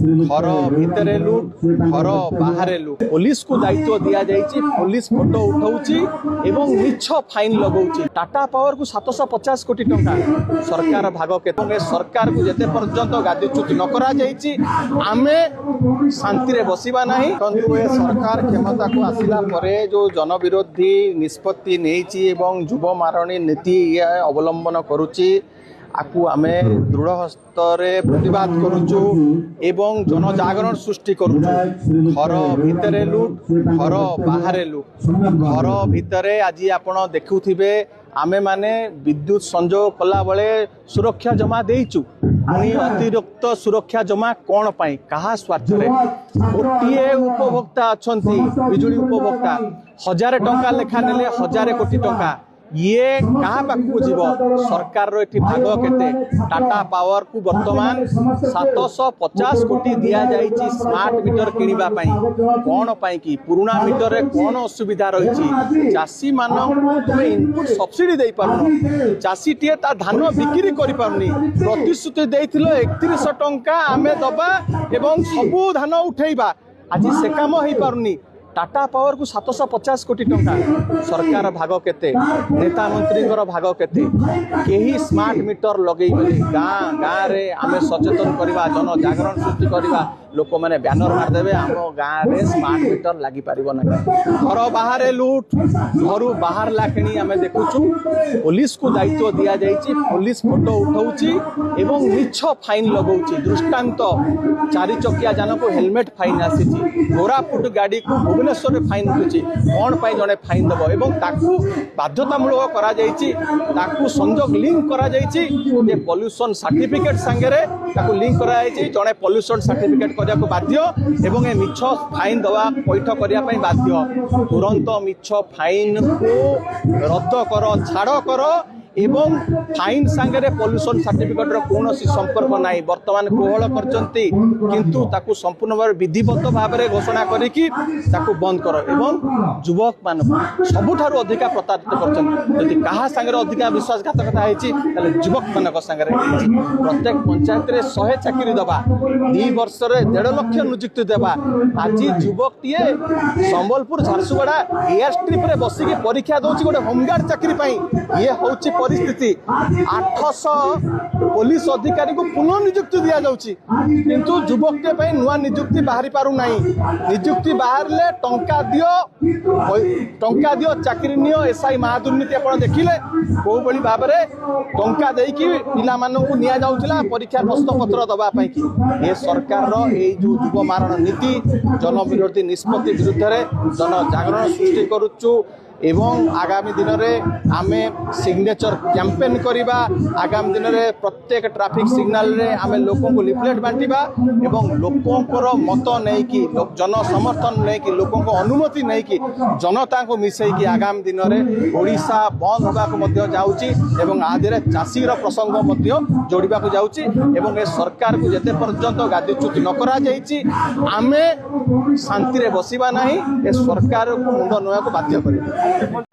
घर भितर लुट घर बाहर लुट पुलिस को दायित्व दिया जाइए पुलिस फोटो उठाउची एवं मिछ फाइन लगाउची टाटा पावर को 750 कोटी टंका सरकार भाग के सरकार को जेते पर्यंत गादीच्युत न करा जाइए आमे शांति रे बसिबा नहीं किंतु ए सरकार क्षमता को आसिला परे जो जनविरोधी निष्पत्ति नेइची एवं युव मारणी नीति अवलंबन करुची आपू आमे दृढ़ हस्तर प्रतिवाद करुचु एवं जनजागरण सृष्टि करुचु घर भितर लुट घर बाहर लुट घर भितर आज आपण देखुथिबे आमे माने विद्युत संजोग कला बेले सुरक्षा जमा देइचु पुणी अतिरिक्त सुरक्षा जमा कौन पाई कहा स्वार्थ रे गोटे उपभोक्ता अछंती बिजुली उपभोक्ता 1000 टंका लेखा नेले 1000 कोटी टंका ये कहाँ पाखु जीव सरकार रो एठी भाग केते टाटा पावर को वर्तमान 750 कोटी दिया जाइछि स्मार्ट मीटर किनिबा पई कोन पई कि पुराना मीटर रे कोन असुविधा रहिछि चासी मानन इनपुट सब्सिडी देई पारुनो चासी टिए ता धान बिक्री करि पारुनी प्रतिश्रुति देइथिलो 3100 टंका आमे दबा एवं सबु धान उठेइबा आज से काम होई पारुनी टाटा पावर को 750 कोटी टंका सरकार भाग केते नेता मंत्री भाग केते केही स्मार्ट मीटर लगे गाँ गाँ रे आमे सचेतन करवा जन जागरण सृष्टि करवा लोक मैंने बैनर मारदेवे आम गाँव में स्मार्ट मीटर लगी पार ना घर बाहर लुट घर बाहर लाखिणी आम देखुचु पुलिस को दायित्व दि जाइए पुलिस फोटो उठाउची एवं मिछ फाइन लगाउची दृष्टांत 4 चकिया जान को हेलमेट फाइन आसी कोरापुट गाड़ी को भुवनेश्वर में फाइन उठुची कौन पाई जड़े फाइन दब एवं ताकू बाध्यतामूलक करा जाइए ताकू संजोग लिंक करा जाइए पॉल्यूशन सर्टिफिकेट सांगे ताकू लिंक करा जाइए जड़े पॉल्यूशन सर्टिफिकेट को बाध्य एवं ए मिछ फाइन दवा पैठ करने बाध्य तुरंत मिछ फाइन को रद्द कर छाड़ कर एवं फाइन सांगे पॉल्यूशन सर्टिफिकेट कौन संपर्क ना बर्तमान कोहल करचंती किंतु ताकू संपूर्ण भाव विधिवत भाव में घोषणा करिकी ताकू बंद कर एवं युवक मान सबुठारु अधिका प्रताड़ित करचंती कहा सांगे अधिका विश्वासघातकता होती युवक मान सांगे प्रत्येक पंचायत में 100 चाकरी दबा 2 वर्ष 1.5 लाख नियुक्ति देवा आज युवक TA Sambalpur Jharsuguda air strip रे बसिकी परीक्षा दौर गोटे होमगार्ड चाकरी ये हूँ परिस्थिति 800 पुलिस अधिकारी को पुनः नियुक्ति दि जाउची किंतु युवक के नुआ नियुक्ति बाहरी पारु नाही नियुक्ति बाहर ले टंका दियो चाकरी नियो एसआई महादुर्नीति आपण देखिले को बळी भाव रे टंका देई कि पिला मानन को निया जाउतला परीक्षा प्रश्न पत्र दबा पई कि ए सरकार रो ए जो युव मारण नीति जन विरोधी निष्पत्ति विरुद्ध रे जन जागरण सृष्टि करूचु एवं आगामी दिन में आमे सिग्नेचर कैंपेन करिबा आगामी दिन में प्रत्येक ट्रैफिक सिग्नल रे आमे लोकों को लिफलेट बांटिबा एवं लोकों को मत नहीं कि जन समर्थन नहीं कि लोकों को अनुमति नहीं कि जनता को मिसई कि आगामी दिन में ओडिशा बंद होगा को मध्य जाउची एवं आदिरे चासी रो प्रसंग मध्य जोड़िबा को जाउची एवं ए सरकार को जेते पर्यंत गादीच्युत न करा जाइछि आमे शांति रे बसिबा नहीं ए सरकार को मुंड नया को बाध्य करिबा।